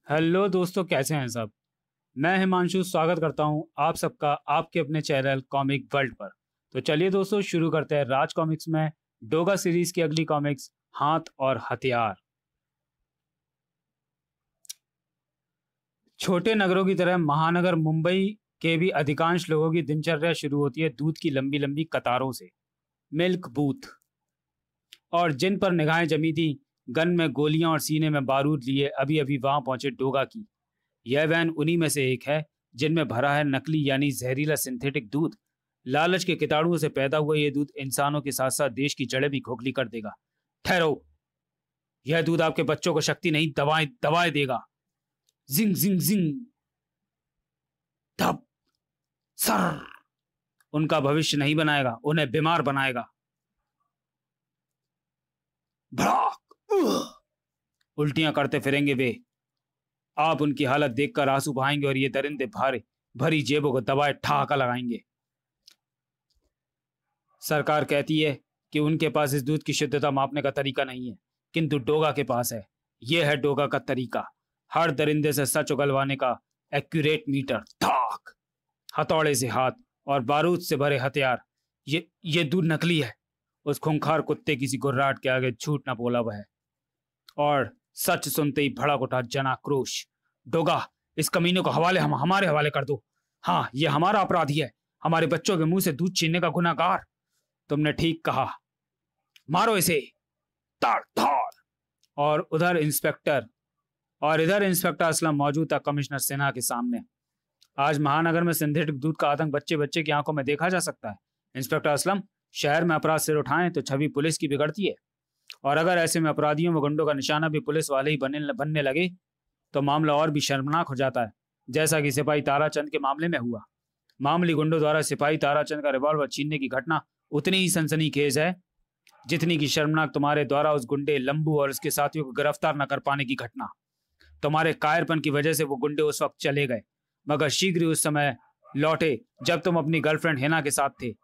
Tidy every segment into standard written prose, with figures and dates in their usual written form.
Hello दोस्तों, कैसे हैं सब। मैं हिमांशु स्वागत करता हूं आप सबका आपके अपने चैनल कॉमिक वर्ल्ड पर। तो चलिए दोस्तों, शुरू करते हैं राज कॉमिक्स में डोगा सीरीज की अगली कॉमिक्स हाथ और हथियार। छोटे नगरों की तरह महानगर मुंबई के भी अधिकांश लोगों की दिनचर्या शुरू होती है दूध की लंबी लंबी कतारों से, मिल्क बूथ। और जिन पर निगाहें जमी थी गन में गोलियां और सीने में बारूद लिए अभी अभी वहां पहुंचे डोगा की। यह वैन उन्हीं में से एक है जिनमें भरा है नकली यानी जहरीला सिंथेटिक दूध। लालच के कीटाणुओं से पैदा हुआ यह दूध इंसानों के साथ साथ देश की जड़ें भी खोखली कर देगा। ठहरो, यह दूध आपके बच्चों को शक्ति नहीं, दवाएं दवाएं देगा। जिंग जिंग जिंग, धप, सर। उनका भविष्य नहीं बनाएगा, उन्हें बीमार बनाएगा। भड़ाक, उल्टियां करते फिरेंगे वे। आप उनकी हालत देखकर आंसू बहाएंगे और ये दरिंदे भारे भरी जेबों को दबाए ठहाका लगाएंगे। सरकार कहती है कि उनके पास इस दूध की शुद्धता मापने का तरीका नहीं है, किंतु डोगा के पास है। यह है डोगा का तरीका, हर दरिंदे से सच उगलवाने का एक्यूरेट मीटर। ठाक, हथौड़े से हाथ और बारूद से भरे हथियार। ये दूध नकली है। उस खूंखार कुत्ते किसी गुर्राहट के आगे झूठ न बोला वह, और सच सुनते ही भड़क उठा जन आक्रोश। डोगा, इस कमीने को हमारे हवाले कर दो। हाँ, ये हमारा अपराधी है, हमारे बच्चों के मुंह से दूध छीनने का गुनाहगार। तुमने ठीक कहा, मारो इसे। ताड़ ताड़। और इधर इंस्पेक्टर असलम मौजूद था कमिश्नर सिन्हा के सामने। आज महानगर में सिंथेटिक दूध का आतंक बच्चे बच्चे की आंखों में देखा जा सकता है। इंस्पेक्टर असलम, शहर में अपराध सिर उठाएं तो छवि पुलिस की बिगड़ती है, और अगर ऐसे में अपराधियों व गुंडों का निशाना भी पुलिस वाले ही बनने लगे तो मामला और भी शर्मनाक हो जाता है, जैसा कि सिपाही ताराचंद के मामले में हुआ। मामूली गुंडों द्वारा सिपाही ताराचंद का रिवॉल्वर छीनने की घटना उतनी ही सनसनीखेज है जितनी की शर्मनाक तुम्हारे द्वारा उस गुंडे लंबू और उसके साथियों को गिरफ्तार न कर पाने की घटना। तुम्हारे कायरपन की वजह से वो गुंडे उस वक्त चले गए, मगर शीघ्र ही उस समय लौटे जब तुम अपनी गर्लफ्रेंड हिना के साथ थे।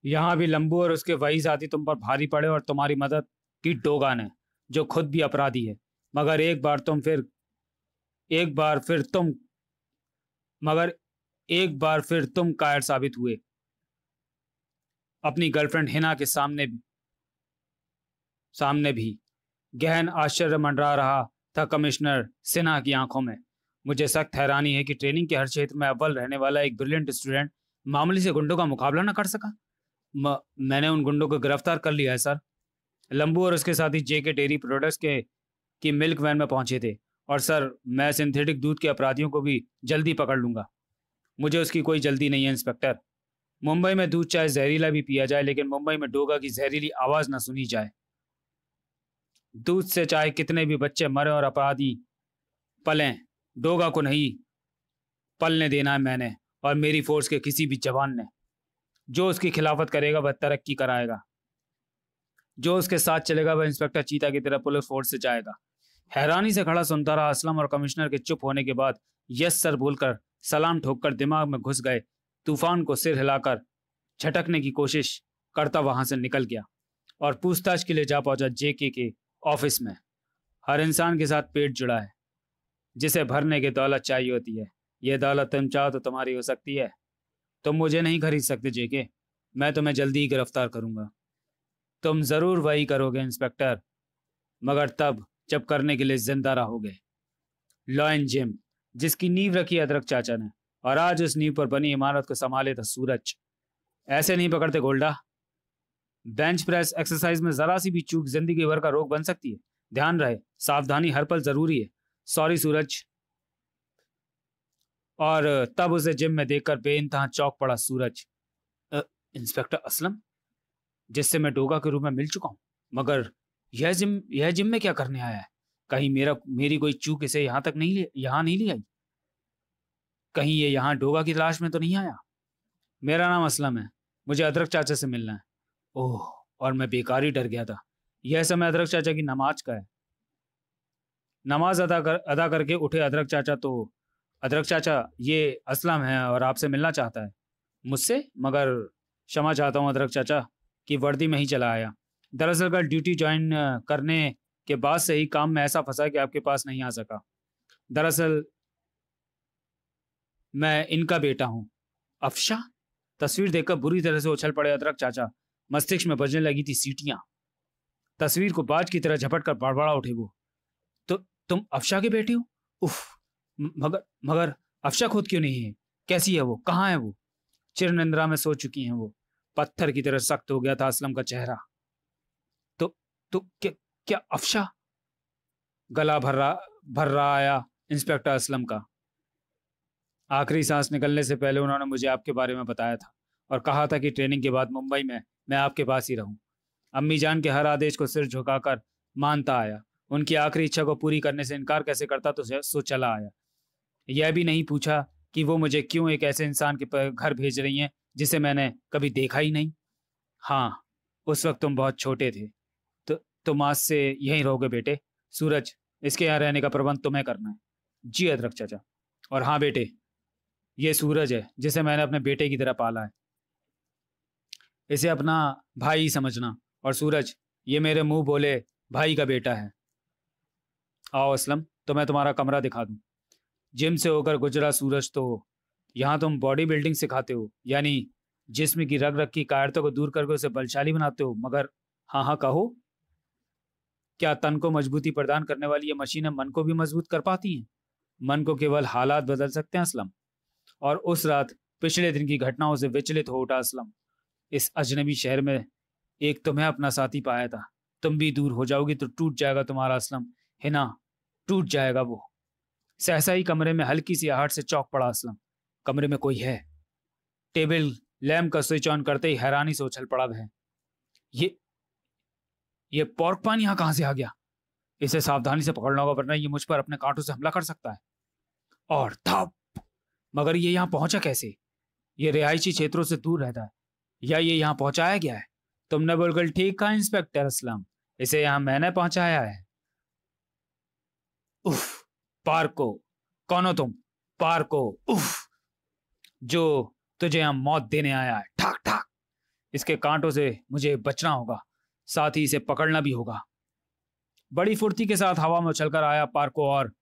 यहां भी लंबू और उसके वही साथी तुम पर भारी पड़े और तुम्हारी मदद की डोगा ने, जो खुद भी अपराधी है। मगर एक बार फिर तुम कायर साबित हुए। अपनी गर्लफ्रेंड हिना के सामने भी गहन आश्चर्य मंडरा रहा था कमिश्नर सिन्हा की आंखों में। मुझे सख्त हैरानी है कि ट्रेनिंग के हर क्षेत्र में अव्वल रहने वाला एक ब्रिलियंट स्टूडेंट मामूली से गुंडों का मुकाबला न कर सका। मैंने उन गुंडों को गिरफ्तार कर लिया है सर। लंबू और उसके साथी जेके डेयरी प्रोडक्ट्स की मिल्क वैन में पहुंचे थे, और सर मैं सिंथेटिक दूध के अपराधियों को भी जल्दी पकड़ लूंगा। मुझे उसकी कोई जल्दी नहीं है इंस्पेक्टर। मुंबई में दूध चाहे जहरीला भी पिया जाए, लेकिन मुंबई में डोगा की जहरीली आवाज न सुनी जाए। दूध से चाहे कितने भी बच्चे मरे और अपराधी पलें, डोगा को नहीं पलने देना है मैंने और मेरी फोर्स के किसी भी जवान ने। जो उसकी खिलाफत करेगा वह तरक्की कराएगा, जो उसके साथ चलेगा वह इंस्पेक्टर चीता की तरह पुलिस फोर्स से जाएगा। हैरानी से खड़ा सुनता रहा असलम, और कमिश्नर के चुप होने के बाद यस सर बोलकर सलाम ठोककर दिमाग में घुस गए तूफान को सिर हिलाकर झटकने की कोशिश करता वहां से निकल गया और पूछताछ के लिए जा पहुंचा जेके के ऑफिस में। हर इंसान के साथ पेट जुड़ा है जिसे भरने की दौलत चाहिए होती है। यह दौलत तुम चाहो तो तुम्हारी हो सकती है। तुम मुझे नहीं खरीद सकते जेके, मैं तुम्हें जल्दी ही गिरफ्तार करूंगा। तुम जरूर वही करोगे इंस्पेक्टर, मगर तब जब करने के लिए जिंदा रहोगे। लॉयन जिम, जिसकी नींव रखी अदरक चाचा ने, और आज उस नींव पर बनी इमारत को संभाले था सूरज। ऐसे नहीं पकड़ते गोल्डा। बेंच प्रेस एक्सरसाइज में जरा सी भी चूक जिंदगी भर का रोग बन सकती है। ध्यान रहे, सावधानी हर पल जरूरी है। सॉरी सूरज। और तब उसे जिम में देखकर बेइंतहा चौंक पड़ा सूरज। इंस्पेक्टर असलम, जिससे मैं डोगा के रूप में मिल चुका हूं, मगर यह जिम में क्या करने आया है? कहीं मेरी कोई चूक इसे यहाँ नहीं ले आई? कहीं ये यहाँ डोगा की तलाश में तो नहीं आया? मेरा नाम असलम है, मुझे अदरक चाचा से मिलना है। ओह, और मैं बेकार ही डर गया था। यह समय अदरक चाचा की नमाज का है। नमाज अदा करके उठे अदरक चाचा। तो अदरक चाचा, ये असलम है और आपसे मिलना चाहता है। मुझसे? मगर क्षमा चाहता हूँ अदरक चाचा कि वर्दी में ही चला आया। दरअसल कल ड्यूटी ज्वाइन करने कि बाद से ही काम में ऐसा फंसा कि आपके पास नहीं आ सका। दरअसल मैं इनका बेटा हूँ। अफशा? तस्वीर देखकर बुरी तरह से उछल पड़े अदरक चाचा। मस्तिष्क में बजने लगी थी सीटियां। तस्वीर को बाज की तरह झपट कर बड़बड़ा उठे वो। तो तुम अफशा के बेटे हो? उफ। मगर मगर अफशा खुद क्यों नहीं है? कैसी है वो? कहाँ है वो? चिरनिंद्रा में सो चुकी हैं वो। पत्थर की तरह सख्त हो गया था असलम का चेहरा। तो क्या क्या अफशा? गला भर रहा आया इंस्पेक्टर असलम का। आखिरी सांस निकलने से पहले उन्होंने मुझे आपके बारे में बताया था और कहा था कि ट्रेनिंग के बाद मुंबई में मैं आपके पास ही रहूं। अम्मी जान के हर आदेश को सिर झुकाकर मानता आया। उनकी आखिरी इच्छा को पूरी करने से इनकार कैसे करता तो सो चला आया। यह भी नहीं पूछा कि वो मुझे क्यों एक ऐसे इंसान के घर भेज रही हैं जिसे मैंने कभी देखा ही नहीं। हाँ, उस वक्त तुम बहुत छोटे थे। तो तुम आज से यहीं रहोगे बेटे। सूरज, इसके यहाँ रहने का प्रबंध तुम्हें करना है। जी अदरक चाचा। और हाँ बेटे, ये सूरज है जिसे मैंने अपने बेटे की तरह पाला है। इसे अपना भाई ही समझना। और सूरज, ये मेरे मुंह बोले भाई का बेटा है। आओ असलम, तो मैं तुम्हारा कमरा दिखा दूं। जिम से होकर गुजरा सूरज तो यहाँ तुम बॉडी बिल्डिंग सिखाते हो, यानी जिस्म की रग रग की कायरतों को दूर करके उसे बलशाली बनाते हो। मगर हाँ हाँ कहो, क्या तन को मजबूती प्रदान करने वाली ये मशीनें मन को भी मजबूत कर पाती हैं? मन को केवल हालात बदल सकते हैं असलम। और उस रात पिछले दिन की घटनाओं से विचलित हो उठा असलम। इस अजनबी शहर में एक तुम्हें अपना साथी पाया था। तुम भी दूर हो जाओगी तो टूट जाएगा तुम्हारा असलम, है ना? टूट जाएगा वो। सहसा ही कमरे में हल्की सी आहट से चौंक पड़ा असलम। कमरे में कोई है। टेबल लैम्प का स्विच ऑन करते ही हैरानी से उछल पड़ा वह। ये पॉर्क पान यहाँ कहां से आ गया? इसे सावधानी से पकड़ना होगा वरना ये मुझ पर अपने कांटों से हमला कर सकता है। और थप। मगर ये यहाँ पहुंचा कैसे? ये रिहायशी क्षेत्रों से दूर रहता है या ये यहाँ पहुंचाया गया है? तुमने बिल्कुल ठीक कहा इंस्पेक्टर असलम, इसे यहाँ मैंने पहुंचाया है। उफ। पार्को। कौन हो तुम? पार्को। उफ। जो तुझे यहाँ मौत देने आया है। ठाक ठाक। इसके कांटों से मुझे बचना होगा, साथ ही इसे पकड़ना भी होगा। बड़ी फुर्ती के साथ हवा में उछलकर आया पार्को। और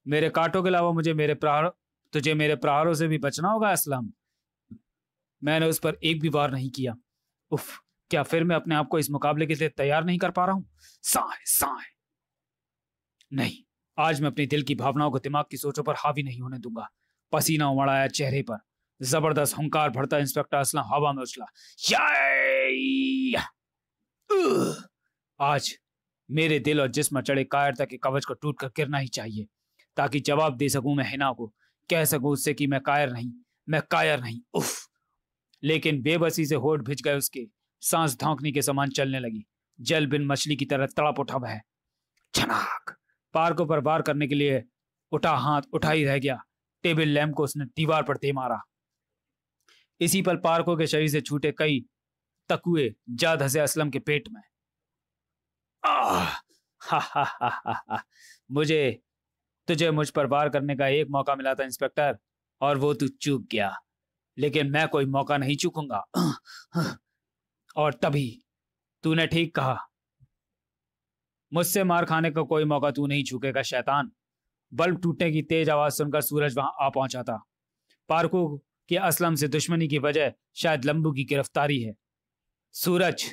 मेरे कांटों के अलावा तुझे मेरे प्रहारों से भी बचना होगा असलम। मैंने उस पर एक भी वार नहीं किया। उफ। क्या फिर मैं अपने आप को इस मुकाबले के लिए तैयार नहीं कर पा रहा हूं? साए साए। नहीं, आज मैं अपने दिल की भावनाओं को दिमाग की सोचों पर हावी नहीं होने दूंगा। पसीना उमड़ आया चेहरे पर। जबरदस्त हुंकार भरता इंस्पेक्टर असलम हवा में उछला। आज मेरे दिल और जिस्म चढ़े कायरता के कवच को टूट कर गिरना ही चाहिए, ताकि जवाब दे सकूं मैं हिना को। कह सकूं उससे कि मैं कायर नहीं, मैं कायर नहीं। उफ। लेकिन बेबसी से होठ भिज गए उसके। सांस धौंकने के समान चलने लगी। जल बिन मछली की तरह तड़प उठा वह। छनाक। पार्को पर वार करने के लिए उठा हाथ उठा ही रह गया। टेबल लैम्प को उसने दीवार पर दे मारा। इसी पल पार्को के शरीर से छूटे कई तकुए जा धसे असलम के पेट में। आह! हा हा हा हा हा। तुझे मुझ पर वार करने का एक मौका मिला था इंस्पेक्टर, और वो तू चूक गया। लेकिन मैं कोई मौका नहीं चूकूंगा। और तभी तूने ठीक कहा, मुझसे मार खाने का कोई मौका तू नहीं चूकेगा शैतान। बल्ब टूटने की तेज आवाज सुनकर सूरज वहां आ पहुंचा था। पार्को की असलम से दुश्मनी की वजह शायद लंबू की गिरफ्तारी है। सूरज।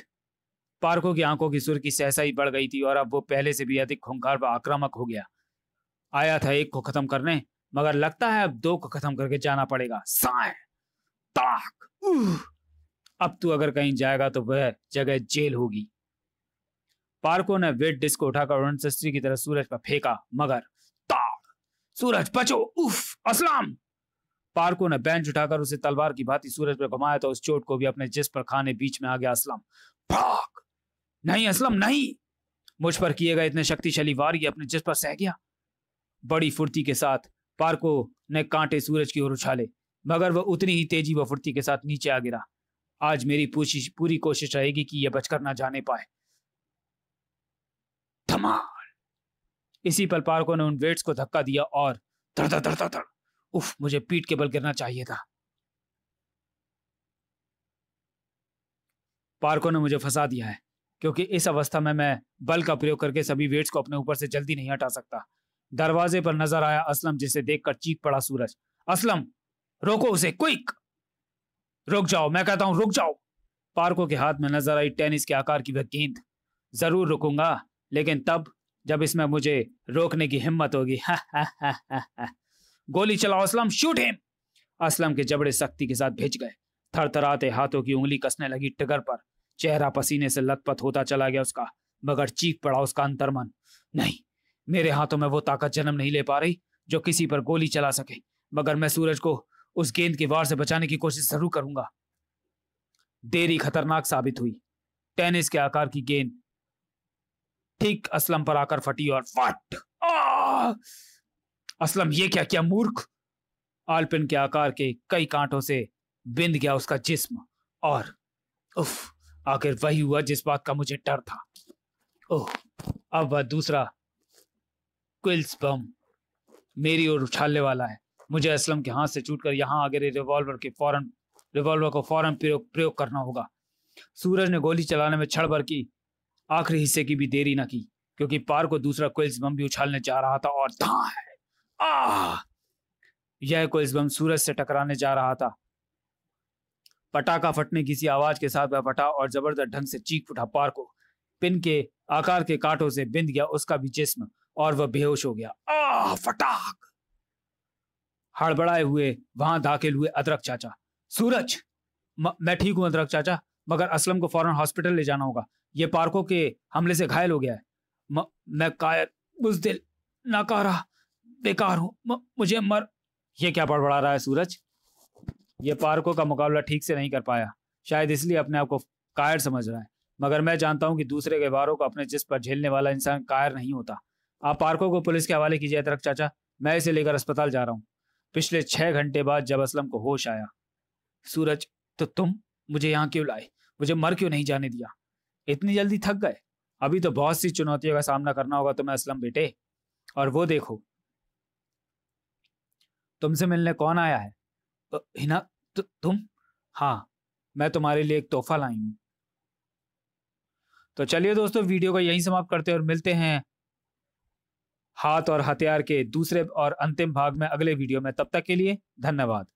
पार्को की आंखों की सुर्खी सहसा ही बढ़ गई थी और अब वो पहले से भी अधिक खूंखार व आक्रामक हो गया। आया था एक को खत्म करने, मगर लगता है अब दो को खत्म करके जाना पड़ेगा। साए ताक। अब तू अगर कहीं जाएगा तो वह जगह जेल होगी। पार्को ने वेट डिस्क को उठाकर उड़नसस्ती की तरह सूरज पर फेंका, मगर ताक। सूरज बचो। उफ। असलम। पार्को ने बेंच उठाकर उसे तलवार की भांति सूरज पर घुमाया तो उस चोट को भी अपने जिस्म पर खाने बीच में आ गया असलम। भाग। नहीं असलम नहीं। मुझ पर किए गए इतने शक्तिशाली वार ये अपने जिस्म पर सह गया। बड़ी फुर्ती के साथ पार्को ने कांटे सूरज की ओर उछाले, मगर वह उतनी ही तेजी व फुर्ती के साथ नीचे आ गिरा। आज मेरी पूरी कोशिश रहेगी कि यह बचकर ना जाने पाए। धमाल। इसी पल पार्को ने उन वेट्स को धक्का दिया और धड़ धड़ धड़ धड़ धड़। उफ, मुझे पीठ के बल गिरना चाहिए था। पार्को ने मुझे फंसा दिया है। क्योंकि इस अवस्था में मैं बल का प्रयोग करके सभी वेट्स को अपने ऊपर से जल्दी नहीं हटा सकता। दरवाजे पर नजर आया असलम, जिसे देखकर चीख पड़ा सूरज। असलम, रोको उसे, क्विक! रुक जाओ, मैं कहता हूं रुक जाओ। पार्को के हाथ में नजर आई टेनिस के आकार की वह गेंद। जरूर रुकूंगा, लेकिन तब जब इसमें मुझे रोकने की हिम्मत होगी। गोली चलाओ असलम, शूट हिम! असलम के जबड़े सख्ती के साथ भिज गए। थरथराते हाथों की उंगली कसने लगी ट्रिगर पर। चेहरा पसीने से लथपथ होता चला गया उसका, मगर चीख पड़ा उसका अंतर्मन। नहीं, मेरे हाथों में वो ताकत जन्म नहीं ले पा रही जो किसी पर गोली चला सके, मगर मैं सूरज को उस गेंद के वार से बचाने की कोशिश जरूर करूंगा। देरी खतरनाक साबित हुई। टेनिस के आकार की गेंद ठीक असलम पर आकर फटी और फट! असलम, ये क्या किया मूर्ख! आलपिन के आकार के कई कांटों से बिंद गया उसका जिस्म, और उफ, आखिर वही हुआ जिस बात का मुझे डर था। ओह, अब वह दूसरा क्विल्स बम मेरी ओर उछालने वाला है। मुझे असलम के हाथ से छूटकर यहाँ आगे रिवॉल्वर को फौरन प्रयोग करना होगा। सूरज ने गोली चलाने में क्षण भर की आखिरी हिस्से की भी देरी न की, क्योंकि पार को दूसरा क्विल्स बम भी उछालने जा रहा था, और यह क्विल्स बम सूरज से टकराने जा रहा था। पटाखा फटने की सी आवाज के साथ वह फटा और जबरदस्त ढंग से चीख उठा। पार को पिन के आकार के कांटों से बिंद गया उसका भी जिस्म, और वह बेहोश हो गया। फटाक! हड़बड़ाए हुए वहां दाखिल हुए अदरक चाचा। सूरज, मैं ठीक हूं अदरक चाचा, मगर असलम को फौरन हॉस्पिटल ले जाना होगा। ये पार्कों के हमले से घायल हो गया है। मैं कायर, बुज़दिल, नाकारा, बेकार हूं, मुझे मर... ये क्या बड़बड़ा रहा है सूरज? ये पार्कों का मुकाबला ठीक से नहीं कर पाया, शायद इसलिए अपने आप को कायर समझ रहा है, मगर मैं जानता हूं कि दूसरे के वारों को अपने जिस्म पर झेलने वाला इंसान कायर नहीं होता। आप पार्कों को पुलिस के हवाले कीजिए अदरक चाचा, मैं इसे लेकर अस्पताल जा रहा हूं। पिछले 6 घंटे बाद जब असलम को होश आया। सूरज, तो तुम मुझे यहाँ क्यों लाए? मुझे मर क्यों नहीं जाने दिया? इतनी जल्दी थक गए? अभी तो बहुत सी चुनौतियों का सामना करना होगा तुम्हें असलम बेटे। और वो देखो, तुमसे मिलने कौन आया है? हिना, तुम? हाँ, मैं तुम्हारे लिए एक तोहफा लाई हूं। तो चलिए दोस्तों, वीडियो को यहीं समाप्त करते हैं और मिलते हैं हाथ और हथियार के दूसरे और अंतिम भाग में अगले वीडियो में। तब तक के लिए धन्यवाद।